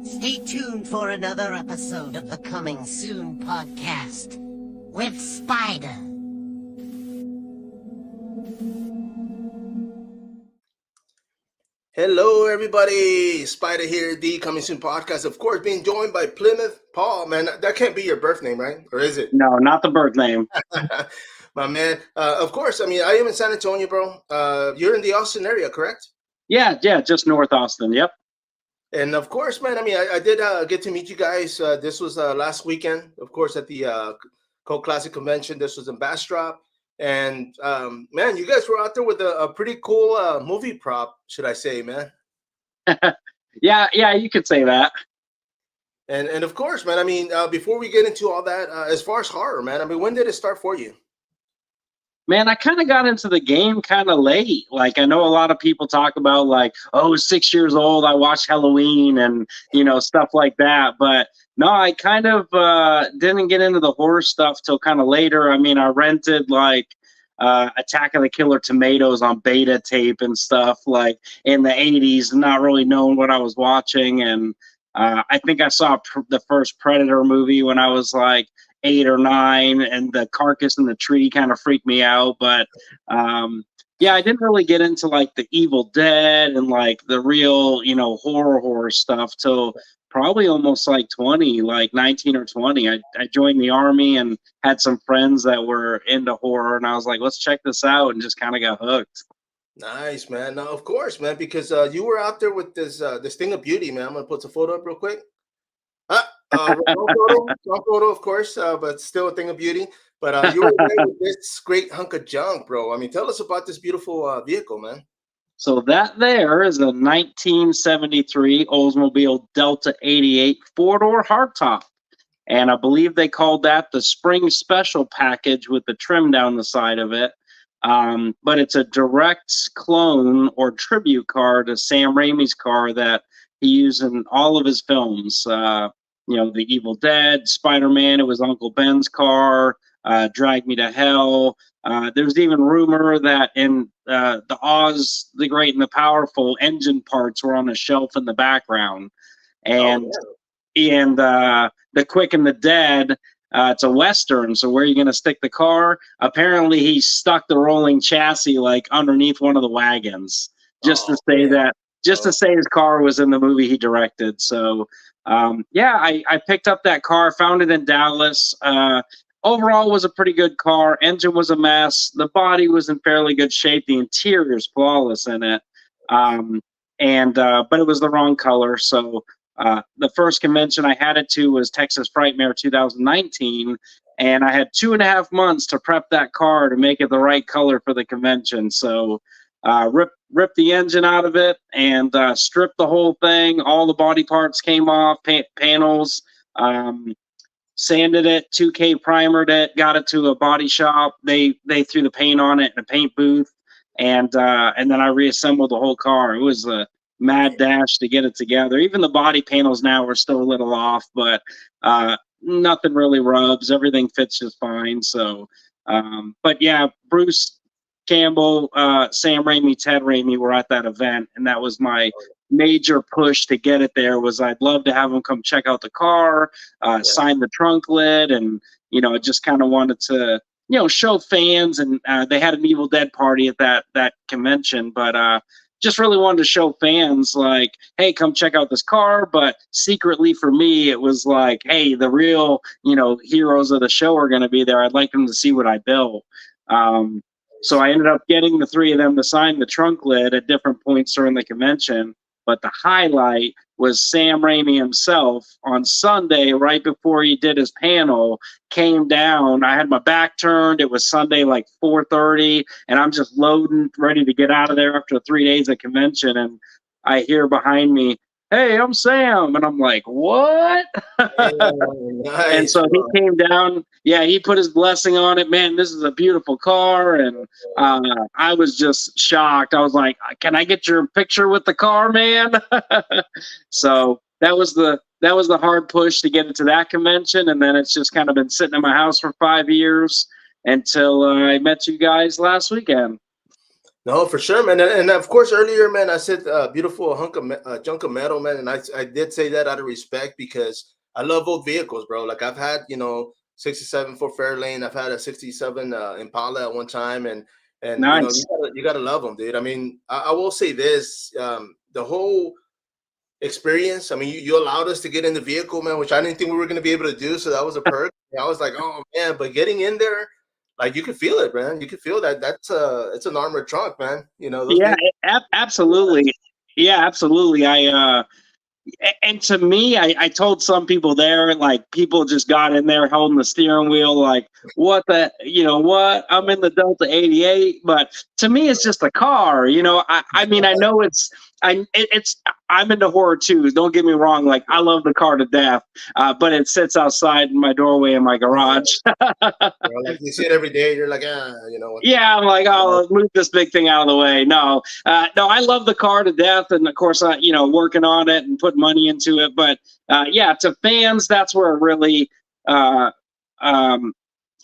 Stay tuned for another episode of the Coming Soon podcast with Spider. Hello, everybody. Spider here, the Coming Soon podcast. Of course, being joined by Plymouth Paul. Man, that can't be your birth name, right? Or is it? No, not the birth name. My man. Of course. I mean, I am in San Antonio, bro. You're in the Austin area, correct? Yeah, just North Austin. Yep. And of course, man, I mean, I did get to meet you guys. This was last weekend, of course, at the Cult Classic Convention. This was in Bastrop. And, man, you guys were out there with a pretty cool movie prop, should I say, man? yeah, you could say that. And of course, man, I mean, before we get into all that, as far as horror, man, I mean, when did it start for you? Man, I kind of got into the game kind of late. Like, I know a lot of people talk about, like, oh, 6 years old, I watched Halloween and, stuff like that. But no, I kind of didn't get into the horror stuff till kind of later. I mean, I rented, like, Attack of the Killer Tomatoes on beta tape and stuff, like, in the 80s, not really knowing what I was watching. And I think I saw the first Predator movie when I was, like, 8 or 9, and the carcass in the tree kind of freaked me out. But yeah, I didn't really get into like the Evil Dead and like the real, horror stuff till probably almost like 20, like 19 or 20. I joined the Army and had some friends that were into horror, and I was like, let's check this out, and just kind of got hooked. Nice, man. No, of course, man, because you were out there with this thing of beauty, man. I'm gonna put the photo up real quick. Wrong photo, of course, but still a thing of beauty. But you were there with this great hunk of junk, bro. I mean, tell us about this beautiful vehicle, man. So that there is a 1973 Oldsmobile Delta 88 four-door hardtop. And I believe they called that the Spring Special Package with the trim down the side of it. But it's a direct clone or tribute car to Sam Raimi's car that he used in all of his films. The Evil Dead, Spider-Man, it was Uncle Ben's car, Drag Me to Hell. There's even rumor that in the Oz, the Great and the Powerful, engine parts were on a shelf in the background. And The Quick and the Dead, it's a Western, so where are you going to stick the car? Apparently he stuck the rolling chassis like underneath one of the wagons just to say to say his car was in the movie he directed. So I picked up that car, found it in Dallas. Overall, was a pretty good car. Engine was a mess. The body was in fairly good shape. The interior's flawless in it. But it was the wrong color. So the first convention I had it to was Texas Frightmare 2019. And I had 2.5 months to prep that car to make it the right color for the convention. So ripped the engine out of it and stripped the whole thing. All the body parts came off, panels, sanded it, 2K primered it, got it to a body shop. They threw the paint on it in a paint booth, and then I reassembled the whole car. It was a mad dash to get it together. Even the body panels now are still a little off, but nothing really rubs. Everything fits just fine. So, but yeah, Bruce Campbell, Sam Raimi, Ted Raimi were at that event, and that was my major push to get it there. Was I'd love to have them come check out the car, sign the trunk lid, and I just kind of wanted to show fans. And they had an Evil Dead party at that convention, but just really wanted to show fans like, hey, come check out this car. But secretly for me, it was like, hey, the real heroes of the show are going to be there. I'd like them to see what I built. So I ended up getting the 3 of them to sign the trunk lid at different points during the convention. But the highlight was Sam Raimi himself on Sunday, right before he did his panel, came down. I had my back turned. It was Sunday, like 4:30, and I'm just loading, ready to get out of there after 3 days of convention. And I hear behind me, hey, I'm Sam. And I'm like, what? Nice, and so he came down. Yeah, he put his blessing on it. Man, this is a beautiful car. And I was just shocked. I was like, can I get your picture with the car, man? So that was the hard push to get into that convention. And then it's just kind of been sitting in my house for 5 years until I met you guys last weekend. No, for sure, man. And of course, earlier, man, I said beautiful chunk of metal, man. And I did say that out of respect because I love old vehicles, bro. Like I've had, 67 for Fairlane. I've had a 67 Impala at one time. And Nice. you gotta love them, dude. I mean, I will say this, the whole experience. I mean, you allowed us to get in the vehicle, man, which I didn't think we were going to be able to do. So that was a perk. I was like, oh man, but getting in there, like you could feel it, man. You could feel that. It's an armored trunk, man. Those Yeah, vehicles. absolutely. Yeah, absolutely. And to me, I told some people there, like people just got in there holding the steering wheel, like what? I'm in the Delta 88, but to me, it's just a car. I mean, I know it's I'm into horror too. Don't get me wrong. Like I love the car to death, but it sits outside in my doorway in my garage. Like you see it every day. You're like, what? Yeah, I'm like, oh, let's move this big thing out of the way. No, I love the car to death, and of course, working on it and putting money into it. But yeah, to fans, that's where it really, uh, um,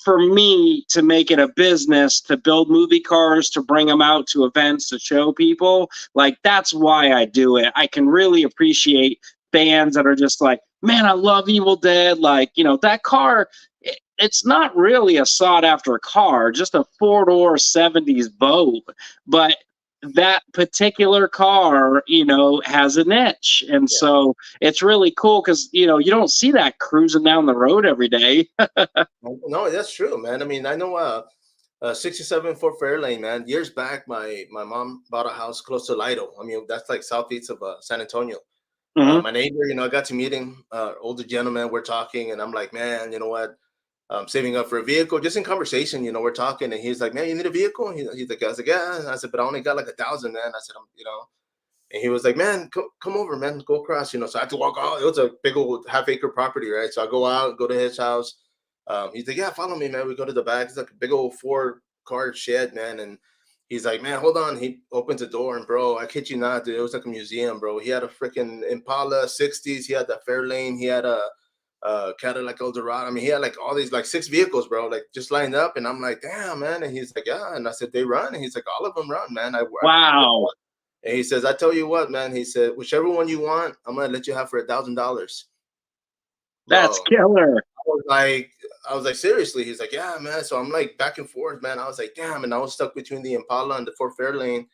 for me, to make it a business, to build movie cars, to bring them out to events, to show people, like that's why I do it. I can really appreciate fans that are just like, man, I love Evil Dead. Like, that car. It's not really a sought after car, just a four-door 70s boat. But that particular car, has a niche. And Yeah. so it's really cool because, you don't see that cruising down the road every day. No, that's true, man. I mean, I know 67 Fort Fairlane, man. Years back, my mom bought a house close to Lido. I mean, that's like southeast of San Antonio. Mhm. My neighbor, I got to meet him, older gentleman. We're talking, and I'm like, man, you know what? Saving up for a vehicle, just in conversation, we're talking, and he's like, man, you need a vehicle? He's like, I was like, yeah. And I said, but I only got like 1,000, man. I said, and he was like, man, come over, man, go across, So I had to walk out. It was a big old half-acre property, right? So I go out, go to his house. He's like, yeah, follow me, man. We go to the back. It's like a big old 4-car shed, man. And he's like, man, hold on. He opens the door, and bro, I kid you not, dude, it was like a museum, bro. He had a freaking Impala 60s. He had the Fairlane. He had a Cadillac Eldorado. I mean, he had like all these like 6 vehicles, bro, like just lined up. And I'm like, damn, man. And he's like, yeah. And I said, they run. And he's like, all of them run, man. Wow. And he says, I tell you what, man. He said, whichever one you want, I'm gonna let you have for $1,000, That's bro. killer. I was like, seriously? He's like, yeah, man. So I'm like back and forth, man. I was like, damn. And I was stuck between the Impala and the Fort Fairlane.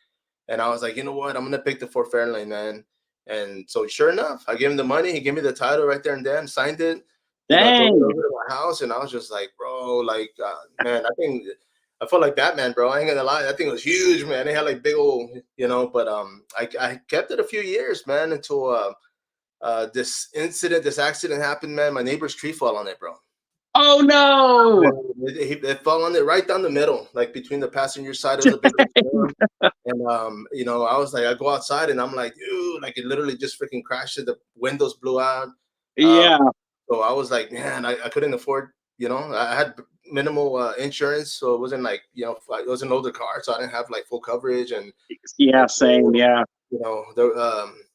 And I was like, you know what? I'm gonna pick the Fort Fairlane, man. And so sure enough, I gave him the money. He gave me the title right there and then, signed it. Drove it Dang. over to my house, and I was just like, bro, like, man, I felt like Batman, bro. I ain't gonna lie, that thing was huge, man. They had like big old, but I kept it a few years, man, until this accident happened, man. My neighbor's tree fell on it, bro. Oh no. It fell on it right down the middle, like between the passenger side. It was a big old storm. And I was like, I go outside and I'm like, dude, like it literally just freaking crashed. The windows blew out. Um, Yeah. so I was like, man, I couldn't afford, I had minimal insurance, so it wasn't like, it was an older car, so I didn't have like full coverage. And Yeah, same. so, Yeah.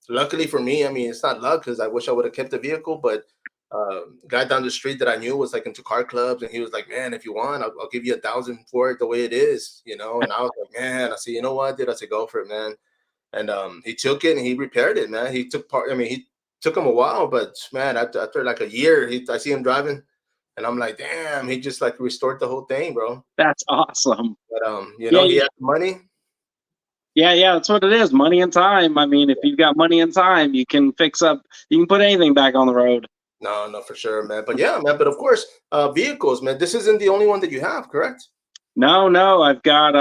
luckily for me, I mean, it's not luck because I wish I would have kept the vehicle, but guy down the street that I knew was like into car clubs, and he was like, man, if you want, I'll give you 1,000 for it the way it is, And I was like, man, I said, you know what, dude? I said, go for it, man. And he took it and he repaired it, man. He took part. I mean, he took him a while, but man, after like a year, I see him driving, and I'm like, damn, he just like restored the whole thing, bro. That's awesome. But Yeah, he had the money. yeah, that's what it is. Money and time. I mean, if you've got money and time, you can put anything back on the road. No, for sure, man. But yeah, man. But of course, vehicles, man. This isn't the only one that you have, correct? No, I've got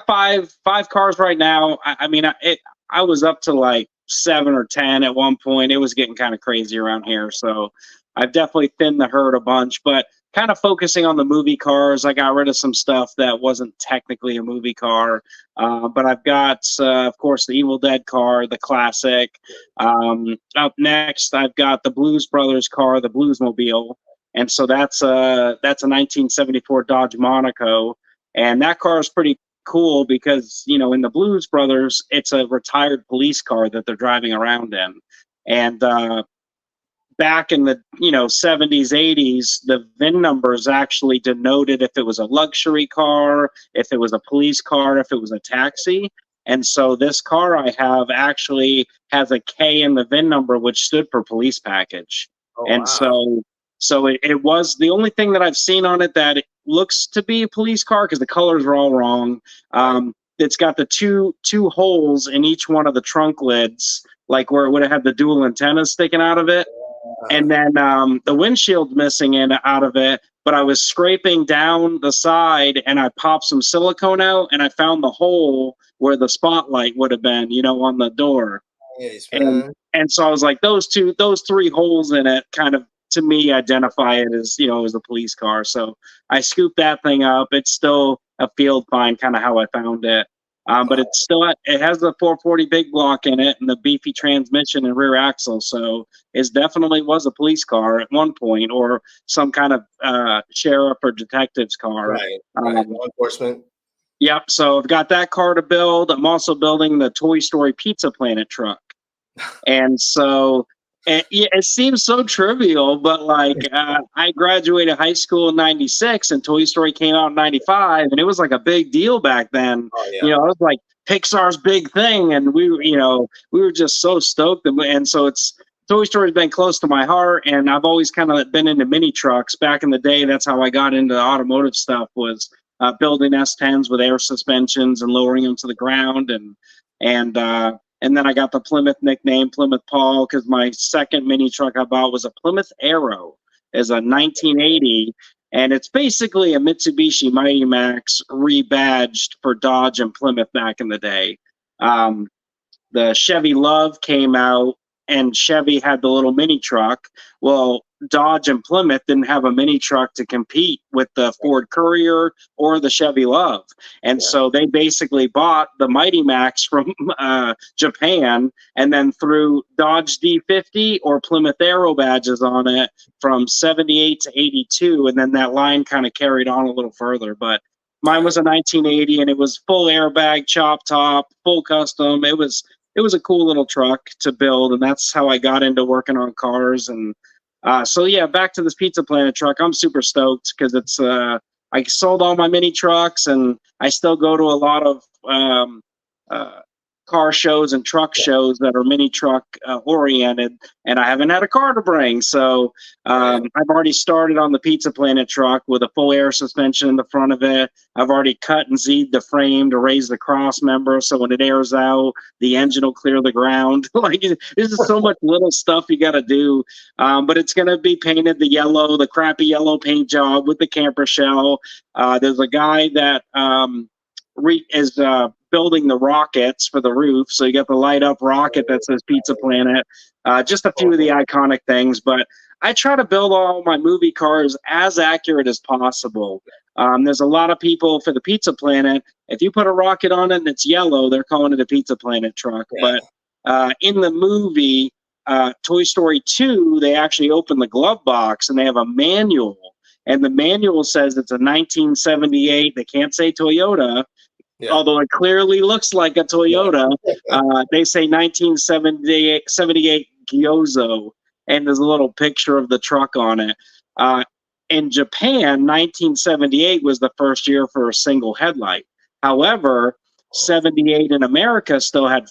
five cars right now. I mean, I was up to like 7 or 10 at one point. It was getting kind of crazy around here, so I've definitely thinned the herd a bunch. But kind of focusing on the movie cars, I got rid of some stuff that wasn't technically a movie car. But I've got, of course, the Evil Dead car, the classic. Up next, I've got the Blues Brothers car, the Bluesmobile, and so that's a 1974 Dodge Monaco, and that car is pretty cool because in the Blues Brothers, it's a retired police car that they're driving around in, and back in the 70s, 80s, the VIN numbers actually denoted if it was a luxury car, if it was a police car, if it was a taxi. And so this car I have actually has a K in the VIN number, which stood for police package. Oh, And wow. so it was the only thing that I've seen on it that it looks to be a police car, because the colors are all wrong. It's got the two holes in each one of the trunk lids, like where it would have had the dual antennas sticking out of it. And then the windshield's missing out of it, but I was scraping down the side and I popped some silicone out and I found the hole where the spotlight would have been, on the door. Nice, And man. so I was like, those three holes in it kind of, to me, identify it as, as a police car. So I scooped that thing up. It's still a field find, kind of how I found it. But it has the 440 big block in it and the beefy transmission and rear axle. So it definitely was a police car at one point, or some kind of sheriff or detective's car. Right. Law enforcement. Yep. So I've got that car to build. I'm also building the Toy Story Pizza Planet truck. And so it seems so trivial, but like I graduated high school in '96 and Toy Story came out in '95, and it was like a big deal back then. Oh, yeah. It was like Pixar's big thing, and we were just so stoked. And so Toy Story's been close to my heart, and I've always kind of been into mini trucks. Back in the day, that's how I got into automotive stuff, was building S10s with air suspensions and lowering them to the ground, and then I got the Plymouth nickname, Plymouth Paul, because my second mini truck I bought was a Plymouth Arrow. It's a 1980, and it's basically a Mitsubishi Mighty Max rebadged for Dodge and Plymouth back in the day. The Chevy Love came out, and Chevy had the little mini truck. Well, Dodge and Plymouth didn't have a mini truck to compete with the Ford Courier or the Chevy Love. And so they basically bought the Mighty Max from Japan and then threw Dodge D50 or Plymouth Arrow badges on it from 78 to 82. And then that line kind of carried on a little further. But mine was a 1980, and it was full airbag, chop top, full custom. It was a cool little truck to build, and that's how I got into working on cars. And so yeah, back to this Pizza Planet truck. I'm super stoked because it's I sold all my mini trucks, and I still go to a lot of car shows and truck shows that are mini truck oriented, and I haven't had a car to bring. So I've already started on the Pizza Planet truck with a full air suspension in the front of it. I've already cut and Z'd the frame to raise the cross member, so when it airs out, the engine will clear the ground. Like, there's just so much little stuff you got to do. But it's going to be painted the crappy yellow paint job with the camper shell. There's a guy that is building the rockets for the roof. So you got the light up rocket that says Pizza Planet. Just a few of the iconic things, but I try to build all my movie cars as accurate as possible. There's a lot of people for the Pizza Planet. If you put a rocket on it and it's yellow, they're calling it a Pizza Planet truck. Yeah. But in the movie Toy Story 2, they actually open the glove box and they have a manual. And the manual says it's a 1978. They can't say Toyota. Yeah. Although it clearly looks like a Toyota. Yeah. They say 1978 Gyozo, and there's a little picture of the truck on it. In Japan, 1978 was the first year for a single headlight. However, 78 in America still had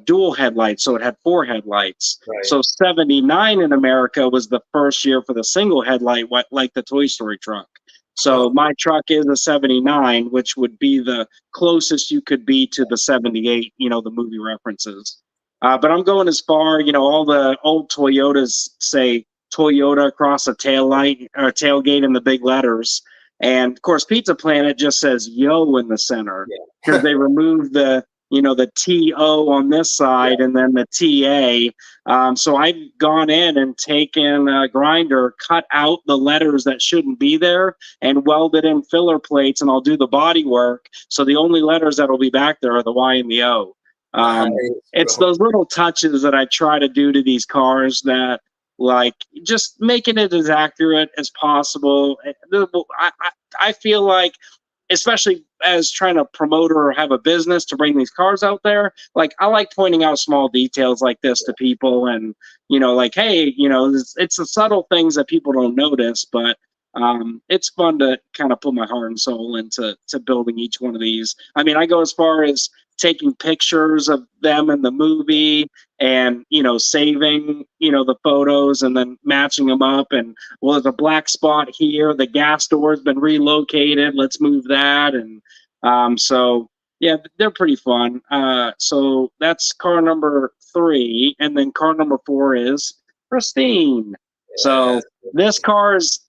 dual headlights, so it had 4 headlights. Right. So 79 in America was the first year for the single headlight, like the Toy Story truck. So my truck is a 79, which would be the closest you could be to the 78, the movie references. But I'm going as far, all the old Toyotas say Toyota across a taillight or tailgate in the big letters. And of course, Pizza Planet just says yo in the center because they removed the TO on this side and then the TA. So I've gone in and taken a grinder, cut out the letters that shouldn't be there and welded in filler plates, and I'll do the body work. So the only letters that will be back there are the Y and the O. It's those little touches that I try to do to these cars that, like, just making it as accurate as possible. I feel like, especially as trying to promote or have a business to bring these cars out there, like I like pointing out small details like this to people, and like, hey, it's the subtle things that people don't notice, but it's fun to kind of put my heart and soul into building each one of these. I mean, I go as far as taking pictures of them in the movie and saving the photos and then matching them up, and well, there's a black spot here, the gas door's been relocated, let's move that. And so yeah, they're pretty fun. So that's car number 3, and then car number 4 is Christine. So this car is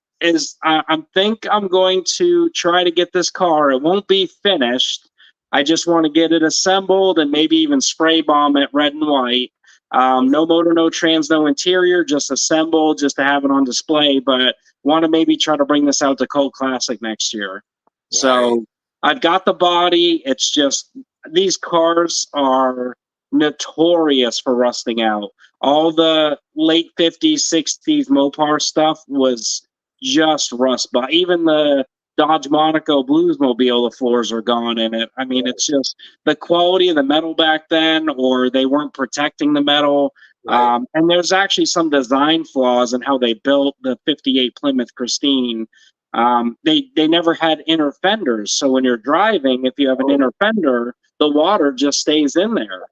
I think I'm going to try to get this car. It won't be finished. I just want to get it assembled and maybe even spray bomb it red and white. No motor, no trans, no interior, just assembled, just to have it on display. But want to maybe try to bring this out to Cult Classic next year. Right. So I've got the body. It's just these cars are notorious for rusting out. All the late 50s, 60s Mopar stuff was just rust. But even the Dodge Monaco Bluesmobile, the floors are gone in it. I mean, it's just the quality of the metal back then, or they weren't protecting the metal. Right. And there's actually some design flaws in how they built the 58 Plymouth Christine. They never had inner fenders. So when you're driving, if you have an inner fender, the water just stays in there.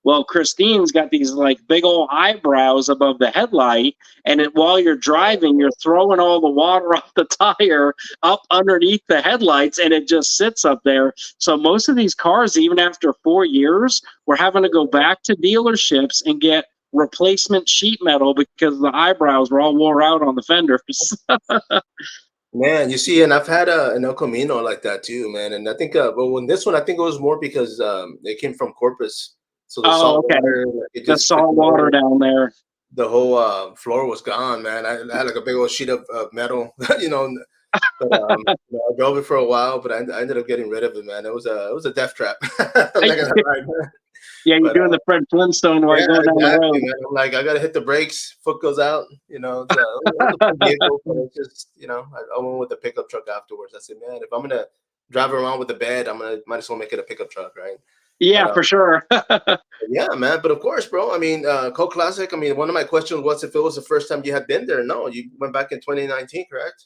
Well, Christine's got these like big old eyebrows above the headlight, and while you're driving, you're throwing all the water off the tire up underneath the headlights, and it just sits up there. So most of these cars, even after 4 years, we're having to go back to dealerships and get replacement sheet metal because the eyebrows were all wore out on the fenders. Man, you see, and I've had an El Camino like that too, man. And I think, but when this one, I think it was more because it came from Corpus. So the salt water, the salt water down there. The whole floor was gone, man. I had like a big old sheet of metal, But, I drove it for a while, but I ended up getting rid of it, man. It was a death trap. Yeah, you're doing the Fred Flintstone while going down the road. Man. I'm like, I gotta hit the brakes. Foot goes out. It was a vehicle, but it's just, I went with the pickup truck afterwards. I said, man, if I'm gonna drive around with a bed, might as well make it a pickup truck, right? Yeah, for sure. Yeah, man. But of course, bro. I mean, Cult Classic. I mean, one of my questions was if it was the first time you had been there. No, you went back in 2019, correct?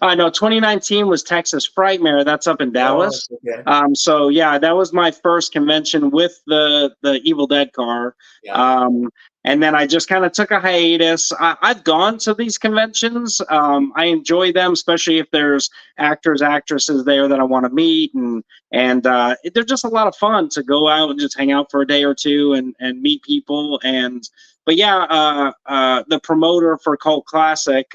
No, 2019 was Texas Frightmare. That's up in Dallas. Oh, okay. So yeah, that was my first convention with the Evil Dead car. Yeah. And then I just kind of took a hiatus. I've gone to these conventions. I enjoy them, especially if there's actors, actresses there that I want to meet, and they're just a lot of fun to go out and just hang out for a day or two and meet people. But yeah, the promoter for Cult Classic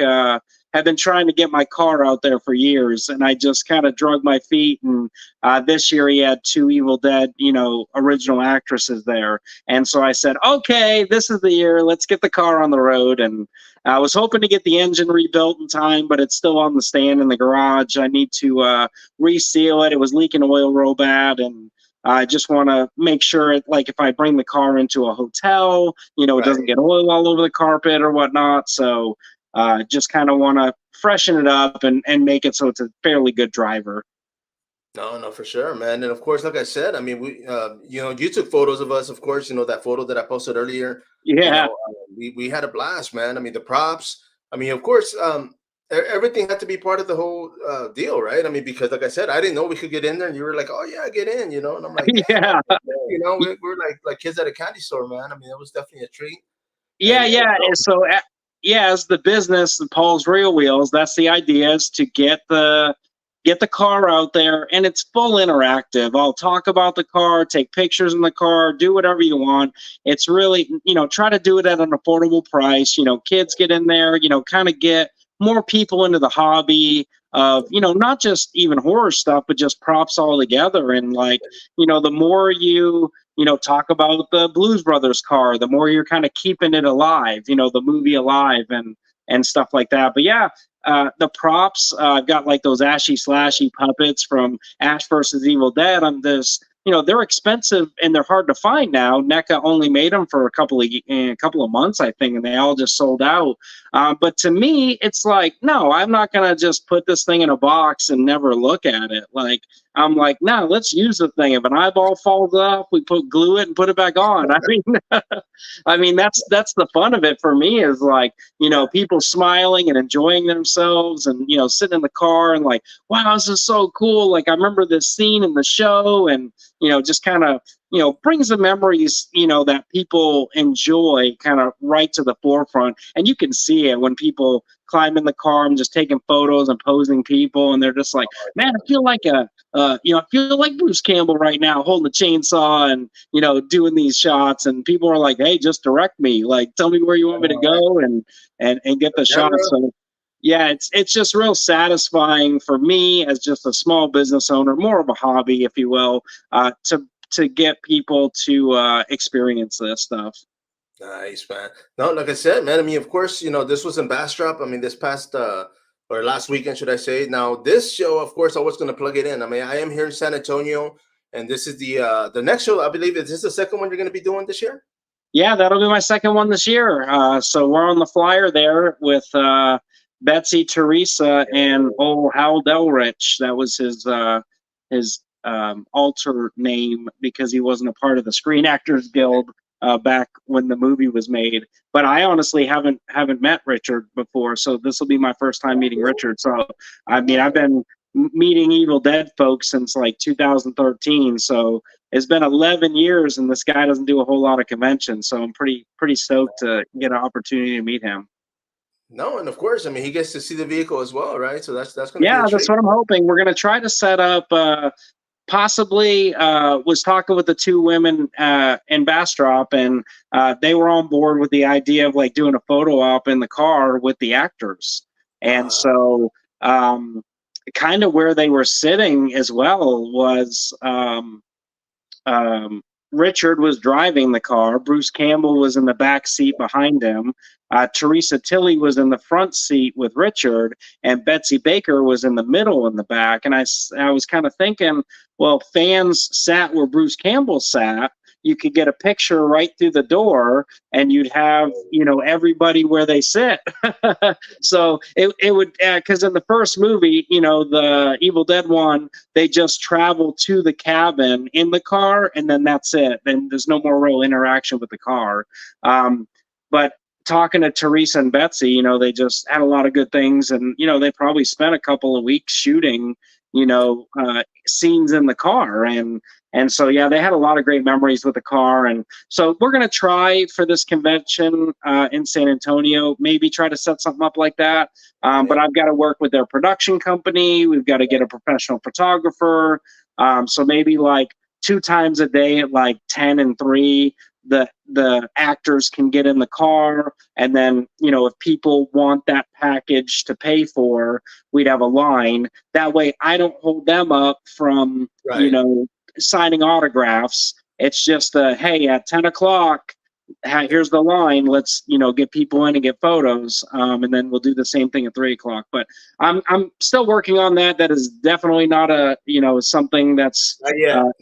have been trying to get my car out there for years, and I just kind of drug my feet. And this year he had 2 Evil Dead, original actresses there. And so I said, okay, this is the year. Let's get the car on the road. And I was hoping to get the engine rebuilt in time, but it's still on the stand in the garage. I need to reseal it. It was leaking oil real bad, and I just want to make sure, like, if I bring the car into a hotel, it doesn't get oil all over the carpet or whatnot. So just kind of want to freshen it up and make it so it's a fairly good driver. No, for sure, man. And of course, like I said, I mean, we, you took photos of us, of course, that photo that I posted earlier. Yeah. We had a blast, man. I mean, the props, I mean, of course, everything had to be part of the whole deal, right? I mean, because like I said, I didn't know we could get in there, and you were like, oh yeah, get in, and I'm like, yeah, we're like kids at a candy store, man. I mean, it was definitely a treat. Yeah, and so as the business, Paul's Real Wheels, that's the idea, is to get the car out there, and it's full interactive. I'll talk about the car, take pictures in the car, do whatever you want. It's really, try to do it at an affordable price. Kids get in there, kind of get more people into the hobby of, not just even horror stuff, but just props all together. And like, the more you talk about the Blues Brothers car, the more you're kind of keeping it alive, the movie alive and stuff like that. But yeah, the props, I've got like those Ashy Slashy puppets from Ash versus Evil Dead. they're expensive and they're hard to find now. NECA only made them for a couple of months, I think, and they all just sold out. But to me, it's like, no, I'm not gonna just put this thing in a box and never look at it. Like, I'm like, no, let's use the thing. If an eyeball falls off, we glue it and put it back on. I mean, I mean that's the fun of it for me, is like, people smiling and enjoying themselves, and sitting in the car and like, wow, this is so cool. Like, I remember this scene in the show, and just kind of brings the memories that people enjoy kind of right to the forefront. And you can see it when people climb in the car and just taking photos and posing people, and they're just like, man, I feel like I feel like Bruce Campbell right now, holding a chainsaw and doing these shots. And people are like, hey, just direct me, like, tell me where you want me to go, and get the shot. So yeah, it's just real satisfying for me as just a small business owner, more of a hobby, if you will, to get people to experience this stuff. Nice, man. No, like I said, man, I mean, of course, this was in Bastrop. I mean, this past or last weekend, should I say. Now, this show, of course, I was going to plug it in. I mean, I am here in San Antonio, and this is the next show, I believe. Is this the second one you're going to be doing this year? Yeah, that'll be my second one this year. So we're on the flyer there with Betsy, Teresa, and old Hal Delrich. That was his alter name, because he wasn't a part of the Screen Actors Guild back when the movie was made. But I honestly haven't met Richard before, so this will be my first time meeting Richard. So I mean, I've been meeting Evil Dead folks since like 2013. So it's been 11 years, and this guy doesn't do a whole lot of conventions. So I'm pretty stoked to get an opportunity to meet him. No, and of course, I mean, he gets to see the vehicle as well, right? So that's going to be Yeah, a that's treat. what I'm hoping. We're going to try to set up possibly was talking with the two women in Bastrop, and they were on board with the idea of like doing a photo op in the car with the actors. And so kind of where they were sitting as well was Richard was driving the car. Bruce Campbell was in the back seat behind him. Teresa Tilley was in the front seat with Richard, and Betsy Baker was in the middle in the back. And I was kind of thinking, well, fans sat where Bruce Campbell sat. You could get a picture right through the door, and you'd have, everybody where they sit. So it would, because in the first movie, the Evil Dead one, they just travel to the cabin in the car, and then that's it. And there's no more real interaction with the car. But talking to Teresa and Betsy, they just had a lot of good things, and they probably spent a couple of weeks shooting, scenes in the car, and so yeah, they had a lot of great memories with the car. And so we're gonna try for this convention in San Antonio, maybe try to set something up like that. But I've got to work with their production company. We've got to get a professional photographer. So maybe like 2 times a day at like 10 and 3. The actors can get in the car, and then if people want that package to pay for, we'd have a line. That way I don't hold them up from signing autographs. It's just hey, at 10 o'clock, here's the line, let's get people in and get photos, and then we'll do the same thing at 3 o'clock. But I'm still working on that. That is definitely not a something that's Not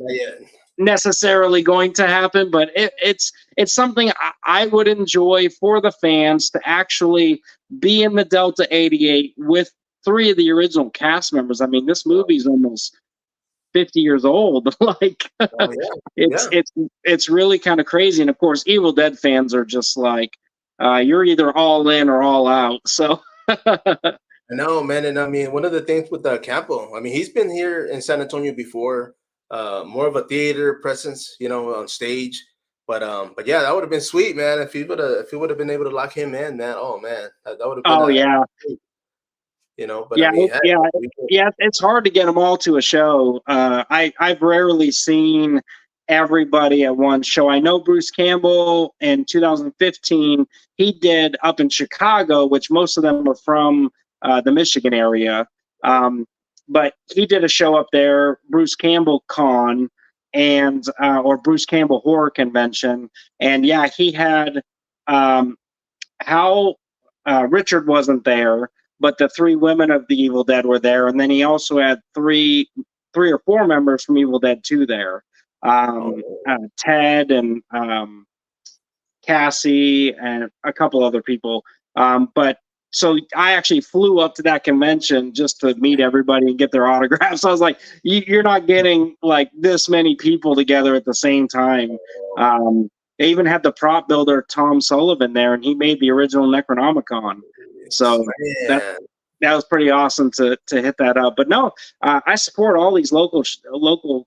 yet. Necessarily going to happen, but it's something I would enjoy for the fans to actually be in the Delta 88 with 3 of the original cast members. I mean, this movie's almost 50 years old. Like, it's really kind of crazy. And of course, Evil Dead fans are just like, you're either all in or all out. So I know, man. And I mean, one of the things with Campo, I mean, he's been here in San Antonio before. More of a theater presence, on stage. But yeah, that would have been sweet, man. If he would have been able to lock him in, man. Oh man, that would have been. Oh yeah. But yeah, I mean, it's hard to get them all to a show. I've rarely seen everybody at one show. I know Bruce Campbell in 2015, he did up in Chicago, which most of them are from the Michigan area. But he did a show up there, Bruce Campbell Con, and or Bruce Campbell Horror Convention. And yeah, he had Richard wasn't there, but the 3 women of the Evil Dead were there, and then he also had three or four members from Evil Dead 2 there. Ted and Cassie and a couple other people. But so I actually flew up to that convention just to meet everybody and get their autographs. I was like, you're not getting like this many people together at the same time. They even had the prop builder Tom Sullivan there, and he made the original Necronomicon. So that was pretty awesome to hit that up. But no, I support all these local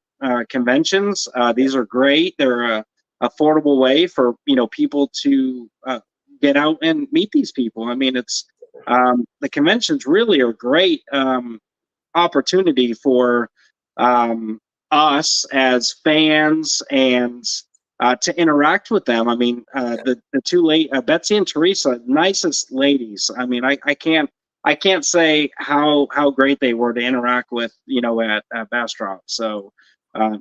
conventions. These are great. They're a affordable way for people to get out and meet these people. I mean, it's the conventions really are great opportunity for us as fans and to interact with them. I mean, the two Betsy and Teresa, nicest ladies. I mean, I can't say how great they were to interact with, at Bastrop. So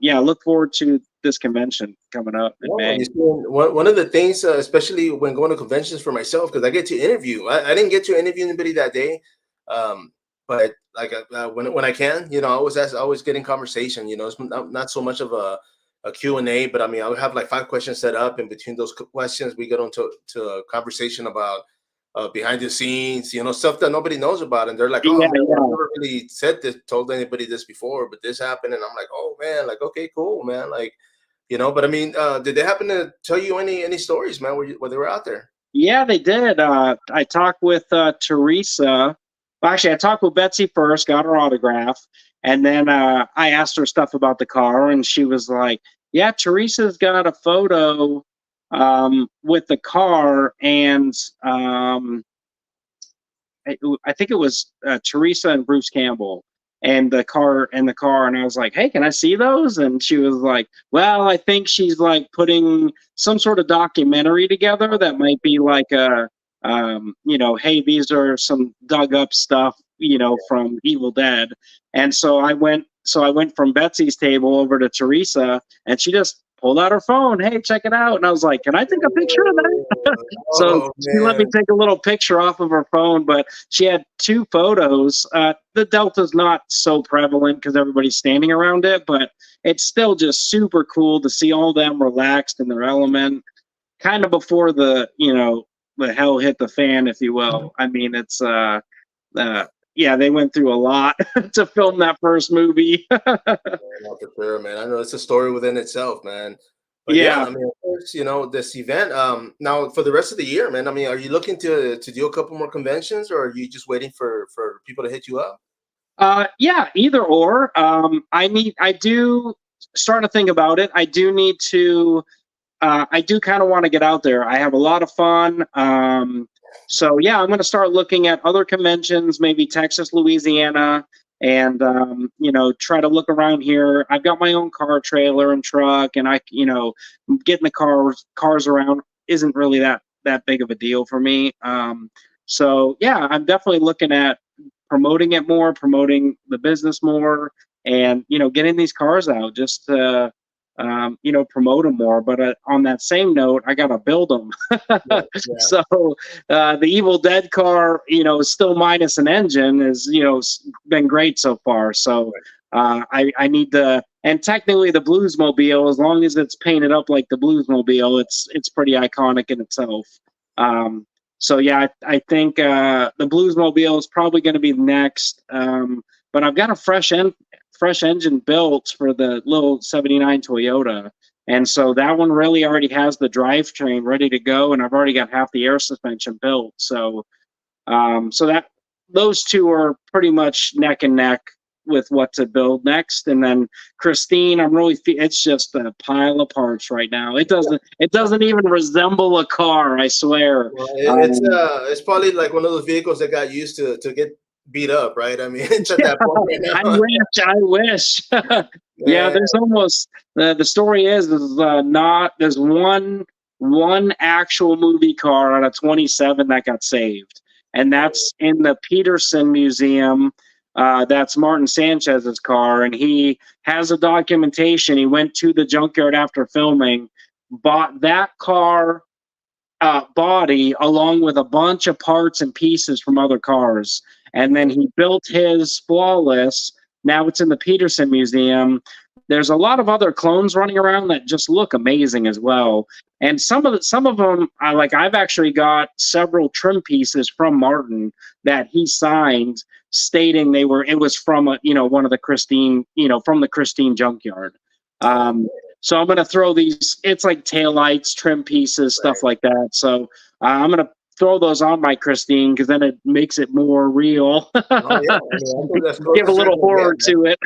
yeah, I look forward to this convention coming up in May. One of the things, especially when going to conventions for myself, because I get to interview. I didn't get to interview anybody that day, but like when I can, I always get in conversation. It's not so much of a Q&A, but I mean, I would have like 5 questions set up, and between those questions, we get into a conversation about behind the scenes, stuff that nobody knows about, and they're like, "Oh, man, I never really told anybody this before, but this happened," and I'm like, "Oh man, like okay, cool, man, like." But I mean, did they happen to tell you any stories, man, where they were out there? Yeah, they did. I talked with Teresa. Well, actually, I talked with Betsy first, got her autograph, and then I asked her stuff about the car, and she was like, "Yeah, Teresa's got a photo with the car, and I think it was Teresa and Bruce Campbell." And the car, and I was like, "Hey, can I see those?" And she was like, "Well, I think she's like putting some sort of documentary together that might be like a, hey, these are some dug up stuff, from Evil Dead." And so I went from Betsy's table over to Teresa, and she just pulled out her phone. "Hey, check it out." And I was like, "Can I take a picture of that?" So she let me take a little picture off of her phone, but she had 2 photos. The Delta's not so prevalent because everybody's standing around it, but it's still just super cool to see all them relaxed in their element, kind of before the hell hit the fan, if you will. I mean, it's yeah, they went through a lot to film that first movie. For sure, man. I know it's a story within itself, man. But yeah, I mean, of course, this event. Now for the rest of the year, man. I mean, are you looking to do a couple more conventions, or are you just waiting for people to hit you up? Yeah, either or. I do start to think about it. I do need to. I do kind of want to get out there. I have a lot of fun. So yeah, I'm going to start looking at other conventions, maybe Texas, Louisiana, and try to look around here. I've got my own car trailer and truck, and getting the cars around isn't really that big of a deal for me. So yeah, I'm definitely looking at promoting it more, promoting the business more, and getting these cars out just to promote them more. But on that same note, I gotta build them. So the Evil Dead car, is still minus an engine, is been great so far. So I need to, and technically the Bluesmobile, as long as it's painted up like the Bluesmobile, it's pretty iconic in itself. So yeah, I think the Bluesmobile is probably going to be next. But I've got a fresh engine built for the little 79 Toyota. And so that one really already has the drivetrain ready to go, and I've already got half the air suspension built. So that those 2 are pretty much neck and neck with what to build next. And then Christine, it's just a pile of parts right now. It doesn't even resemble a car, I swear. Well, it's probably like one of those vehicles that got used to get beat up, right? I mean, it's at that point right now. I wish. Yeah, there's almost the story is there's one actual movie car out of 27 that got saved, and that's in the Peterson Museum. That's Martin Sanchez's car, and he has a documentation. He went to the junkyard after filming, bought that car body along with a bunch of parts and pieces from other cars, and then he built his flawless. Now it's in the Peterson Museum. there's a lot of other clones running around that just look amazing as well. And some of them, I've actually got several trim pieces from Martin that he signed, stating it was from one of the Christine, from the Christine junkyard. So I'm gonna throw these. It's like taillights, trim pieces, stuff like that. So I'm gonna throw those on my Christine because then it makes it more real. Oh yeah, I think that's Give a little horror to it.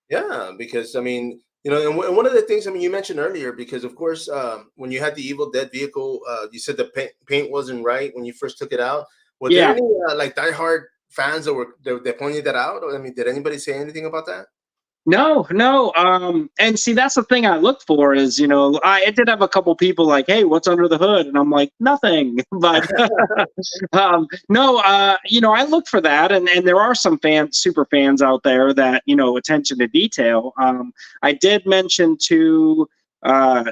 Yeah, because I mean, and one of the things, I mean, you mentioned earlier, because of course, when you had the Evil Dead vehicle, you said the paint wasn't right when you first took it out. Were there any like diehard fans that pointed that out? I mean, did anybody say anything about that? No. And see, that's the thing I look for is, I did have a couple people like, hey, what's under the hood? And I'm like, nothing. But no, I look for that. And there are some super fans out there that, attention to detail. I did mention to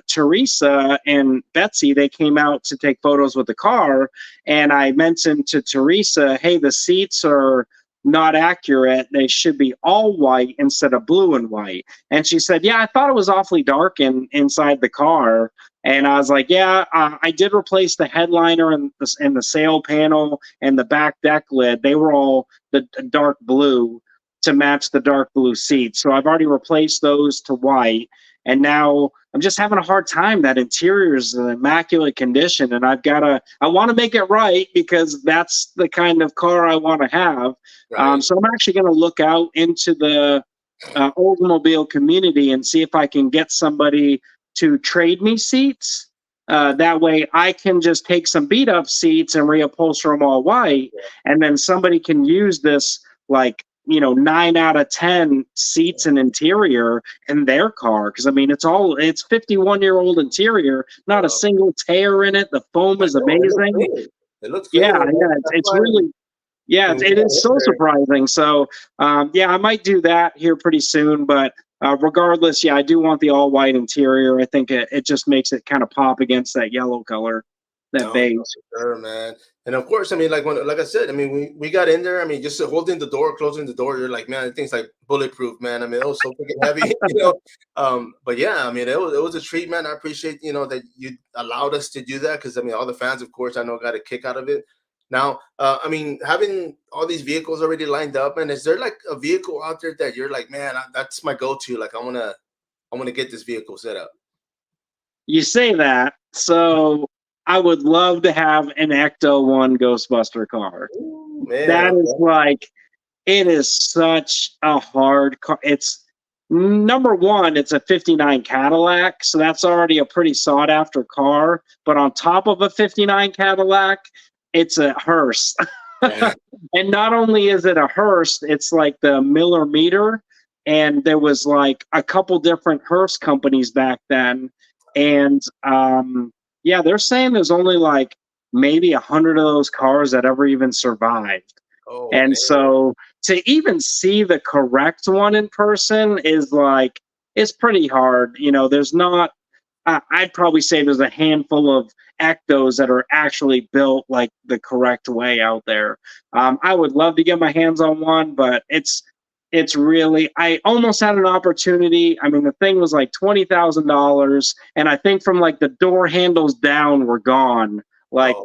Teresa and Betsy, they came out to take photos with the car. And I mentioned to Teresa, hey, the seats are not accurate. They should be all white instead of blue and white. And she said, yeah, I thought it was awfully dark inside the car. And I was like, yeah, I did replace the headliner and the sail panel and the back deck lid. They were all the dark blue to match the dark blue seats. So I've already replaced those to white. And now I'm just having a hard time. That interior is in immaculate condition, and I want to make it right because that's the kind of car I want to have. Right. So I'm actually going to look out into the Oldsmobile community and see if I can get somebody to trade me seats. That way I can just take some beat up seats and reupholster them all white. And then somebody can use this 9 out of 10 seats and interior in their car. Cause I mean, it's 51-year-old interior, not a single tear in it. The foam is amazing. It looks good. It's really, it is so surprising. So, I might do that here pretty soon, but regardless, I do want the all white interior. I think it just makes it kind of pop against that yellow color, that beige. Sure, man. And of course, I mean, like I said, I mean, we got in there. I mean, just holding the door, closing the door, you're like, man, thing's like bulletproof, man. I mean, it was so freaking heavy, But yeah, I mean, it was a treat, man. I appreciate, that you allowed us to do that because I mean, all the fans, of course, I know got a kick out of it. Now, I mean, having all these vehicles already lined up, and is there like a vehicle out there that you're like, man, that's my go-to? Like, I wanna get this vehicle set up. You say that, so I would love to have an Ecto 1 Ghostbuster car. Ooh, man, that is it is such a hard car. It's number one, it's a 59 Cadillac, so that's already a pretty sought after car. But on top of a 59 Cadillac, it's a hearse. And not only is it a hearse, it's like the Miller meter. And there was like a couple different hearse companies back then. And they're saying there's only like maybe 100 of those cars that ever even survived. Oh, and man. So to even see the correct one in person is like, it's pretty hard. There's not, I'd probably say there's a handful of Ectos that are actually built like the correct way out there. I would love to get my hands on one, but it's really, I almost had an opportunity. I mean, the thing was like $20,000, and I think from like the door handles down were gone, like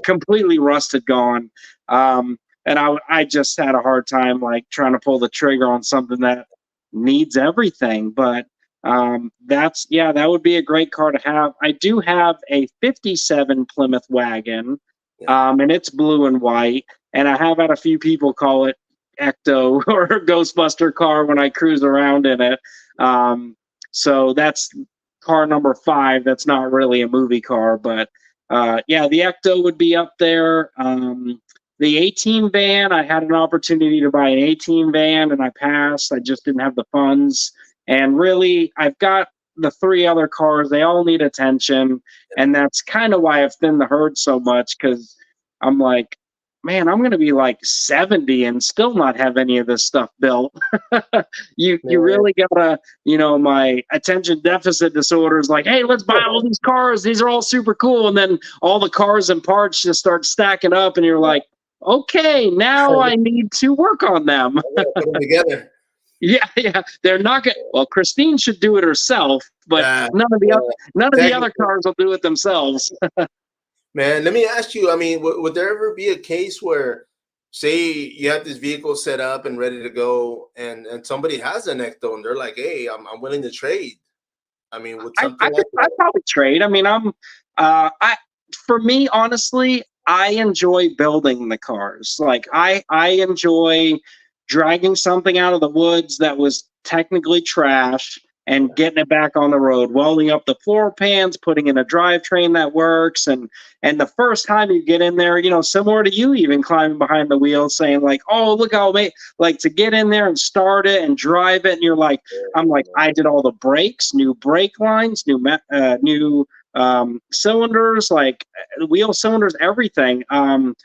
completely rusted, gone. And I just had a hard time like trying to pull the trigger on something that needs everything. But that would be a great car to have. I do have a 57 Plymouth wagon, and it's blue and white, and I have had a few people call it Ecto or Ghostbuster car when I cruise around in it. So that's car number 5. That's not really a movie car, but the Ecto would be up there. The 18 van, I had an opportunity to buy an 18 van and I passed. I just didn't have the funds. And really, I've got the 3 other cars. They all need attention. And that's kind of why I've thinned the herd so much, because I'm like, man, I'm going to be like 70 and still not have any of this stuff built. You really got to, my attention deficit disorder is like, hey, let's buy all these cars. These are all super cool. And then all the cars and parts just start stacking up and you're like, okay, now I need to work on them. Put them together. Yeah. They're not gonna. Well, Christine should do it herself, but Yeah, none of the other technically. cars will do it themselves. Man, let me ask you. I mean, would there ever be a case where, say, you have this vehicle set up and ready to go, and somebody has an ecto, and they're like, "Hey, I'm willing to trade." I mean, would something like I'd that? probably trade. I mean, I for me, honestly, I enjoy building the cars. Like I enjoy dragging something out of the woods that was technically trash and getting it back on the road, welding up the floor pans, putting in a drivetrain that works, and the first time you get in there, similar to you even climbing behind the wheel, saying like, "Oh, look how like to get in there and start it and drive it," and you're like, I'm like, I did all the brakes, new brake lines, new cylinders, like wheel cylinders, everything. And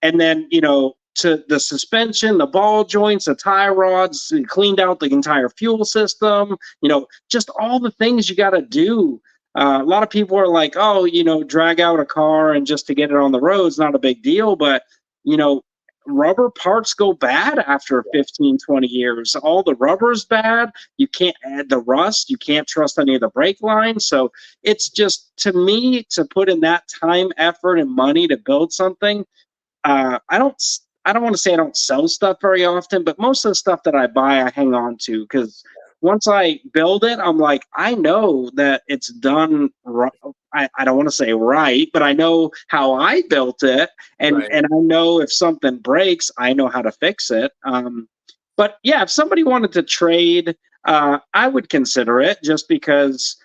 then to the suspension, the ball joints, the tie rods, cleaned out the entire fuel system. Just all the things you got to do. A lot of people are like, oh, drag out a car and just to get it on the road is not a big deal, but you know rubber parts go bad after 15, 20 years. All the rubber's bad. You can't add the rust. You can't trust any of the brake lines. So it's just, to me, to put in that time, effort, and money to build something. I don't want to say I don't sell stuff very often, but most of the stuff that I buy, I hang on to, because once I build it, I'm like, I know that it's done right. I don't want to say right, but I know how I built it, and Right. and I know if something breaks, I know how to fix it. But yeah, if somebody wanted to trade, I would consider it, just because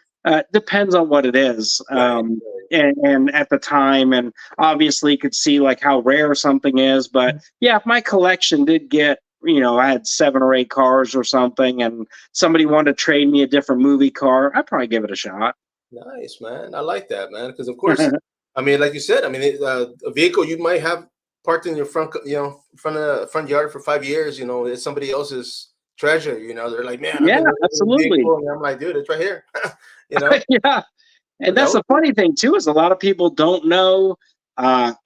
depends on what it is. Right. And at the time, and obviously you could see like how rare something is. But yeah, if my collection did get, I had 7 or 8 cars or something, and somebody wanted to trade me a different movie car, I'd probably give it a shot. Nice, man. I like that, man. Because of course, I mean, like you said, I mean, a vehicle you might have parked in your front yard for 5 years. It's somebody else's treasure. They're like, man, I've Yeah, been looking for this absolutely. vehicle, and I'm like, dude, it's right here. you know, Yeah. And but that that's was the funny thing too, is a lot of people don't know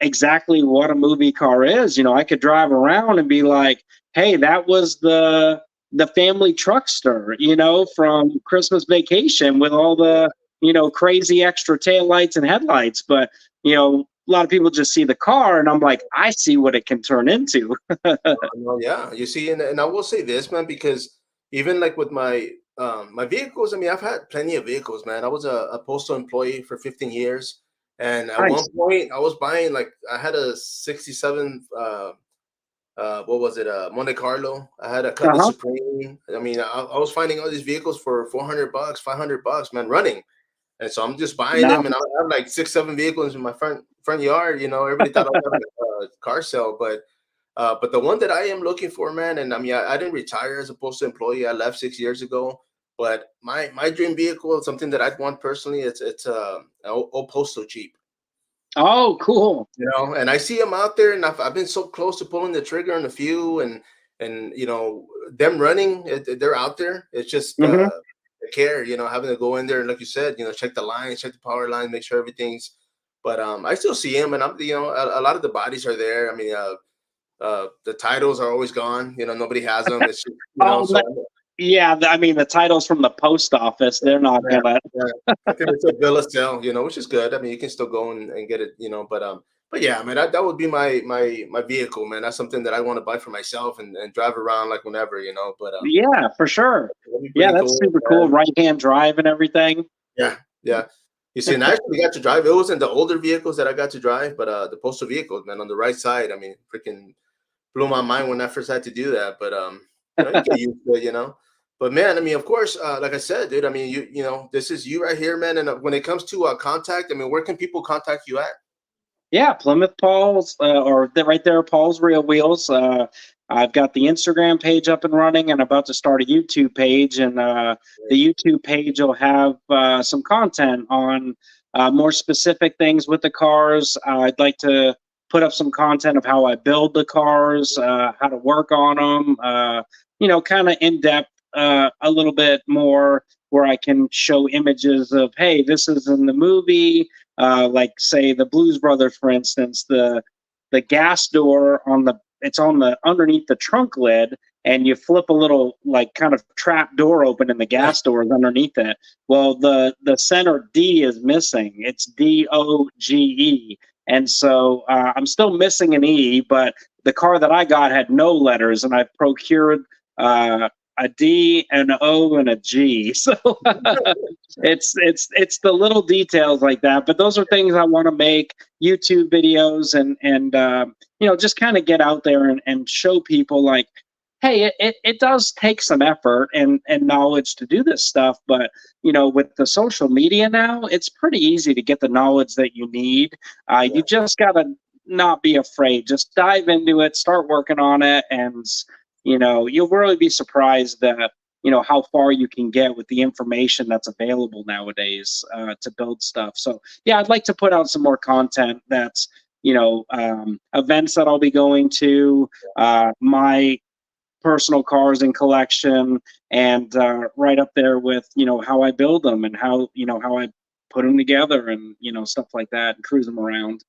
exactly what a movie car is. I could drive around and be like, "Hey, that was the family truckster, from Christmas Vacation with all the crazy extra taillights and headlights." But a lot of people just see the car, and I'm like, I see what it can turn into. Yeah, you see, and I will say this, man, because even like with my vehicles, I mean, I've had plenty of vehicles, man. I was a postal employee for 15 years, and at one Nice. point, I was buying like I had a '67. What was it? Monte Carlo. I had a Uh Cutlass huh. Supreme. I mean, I was finding all these vehicles for $400, $500, man, running. And so I'm just buying No. them, and I have like 6, 7 vehicles in my front yard. Everybody thought I was having a car sale, but the one that I am looking for, man, and I mean, I didn't retire as a postal employee. I left 6 years ago. But my dream vehicle, something that I'd want personally, it's an old postal Jeep. Oh, cool. And I see them out there, and I've been so close to pulling the trigger on a few, and them running, they're out there. It's just Hmm. the care, having to go in there and, like you said, check the lines, check the power lines, make sure everything's. But I still see them, and a lot of the bodies are there. I mean, the titles are always gone. Nobody has them. It's just, Oh, so yeah. I mean, the titles from the post office, they're not yeah, gonna. yeah. I think it's a bill of sale, which is good. I mean, you can still go and get it, but yeah, man, that would be my vehicle, man. That's something that I want to buy for myself and drive around like whenever, but Yeah, for sure. that'd be Yeah, pretty that's cool. super cool. Right hand drive and everything. Yeah, yeah. You see, and I actually got to drive. It wasn't the older vehicles that I got to drive, but the postal vehicles, man, on the right side. I mean, freaking blew my mind when I first had to do that. But you get used to it. But man, I mean, of course, like I said, dude. I mean, this is you right here, man. And when it comes to contact, I mean, where can people contact you at? Yeah, Plymouth Paul's, right there, Paul's Real Wheels. I've got the Instagram page up and running, and about to start a YouTube page. And the YouTube page will have some content on more specific things with the cars. I'd like to put up some content of how I build the cars, how to work on them. Kind of in depth, a little bit more, where I can show images of, hey, this is in the movie. Like say the Blues Brothers, for instance, the gas door it's on the underneath the trunk lid, and you flip a little like kind of trap door open and the gas door is underneath it. Well, the center D is missing. It's DOGE. And so I'm still missing an E, but the car that I got had no letters, and I procured a D, an O, and a G. So it's the little details like that. But those are things I want to make YouTube videos and just kind of get out there and show people like, hey, it does take some effort and knowledge to do this stuff, but with the social media now, it's pretty easy to get the knowledge that you need. You just gotta not be afraid. Just dive into it, start working on it, and you'll really be surprised that how far you can get with the information that's available nowadays to build stuff. So yeah, I'd like to put out some more content that's events that I'll be going to, my personal cars in collection, and right up there with how I build them and how I put them together and stuff like that, and cruise them around.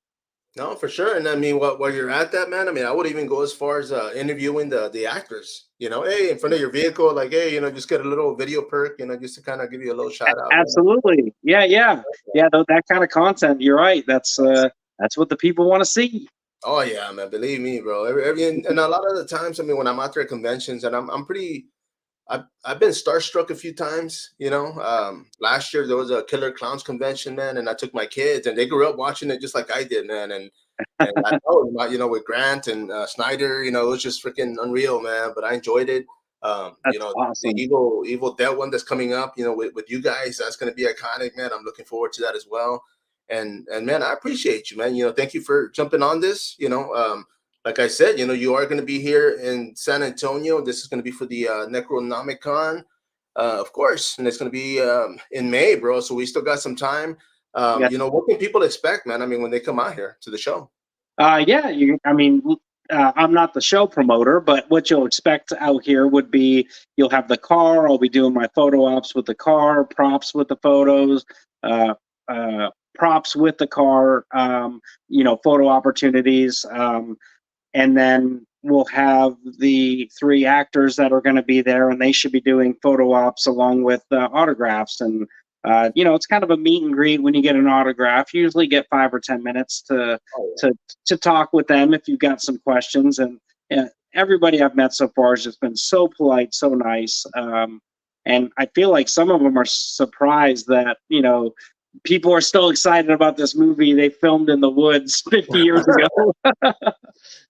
No, for sure. And I mean, while you're at that, man, I mean, I would even go as far as interviewing the actors. Hey, in front of your vehicle, like, hey, just get a little video perk, just to kind of give you a little shout out. Absolutely, yeah. That kind of content. You're right. That's what the people want to see. Oh yeah, man. Believe me, bro. And a lot of the times, I mean, when I'm out there at conventions, and I'm pretty. I've been starstruck a few times. Last year there was a Killer Clowns convention, man, and I took my kids, and they grew up watching it just like I did, man. And I know, with Grant and Snyder, it was just freaking unreal, man. But I enjoyed it. That's awesome. The Evil Dead one that's coming up, with you guys, that's going to be iconic, man. I'm looking forward to that as well. And man, I appreciate you, man. Thank you for jumping on this. Like I said, you are going to be here in San Antonio. This is going to be for the Necronomicon, of course, and it's going to be in May, bro. So we still got some time. Yes. What can people expect, man? I mean, when they come out here to the show? I'm not the show promoter, but what you'll expect out here would be you'll have the car. I'll be doing my photo ops with the car, props with the photos, props with the car, photo opportunities. And then we'll have the 3 actors that are going to be there, and they should be doing photo ops along with autographs. And it's kind of a meet and greet when you get an autograph. You usually get 5 or 10 minutes to talk with them if you've got some questions. And everybody I've met so far has just been so polite, so nice. And I feel like some of them are surprised that people are still excited about this movie they filmed in the woods 50 years ago.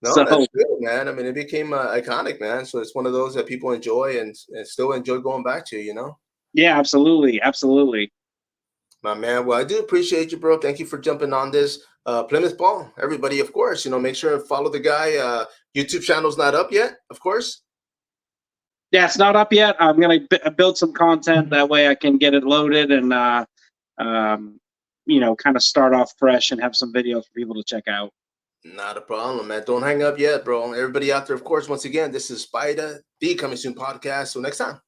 No, that's good, man. I mean, it became iconic, man. So it's one of those that people enjoy and still enjoy going back to, Yeah, absolutely. My man. Well, I do appreciate you, bro. Thank you for jumping on this. Plymouth Ball, everybody, of course, make sure to follow the guy. YouTube channel's not up yet, of course. Yeah, it's not up yet. I'm going to build some content. That way I can get it loaded and, kind of start off fresh and have some videos for people to check out. Not a problem, man. Don't hang up yet, bro. Everybody out there, of course, once again, this is Spider, the Coming Soon podcast. So next time.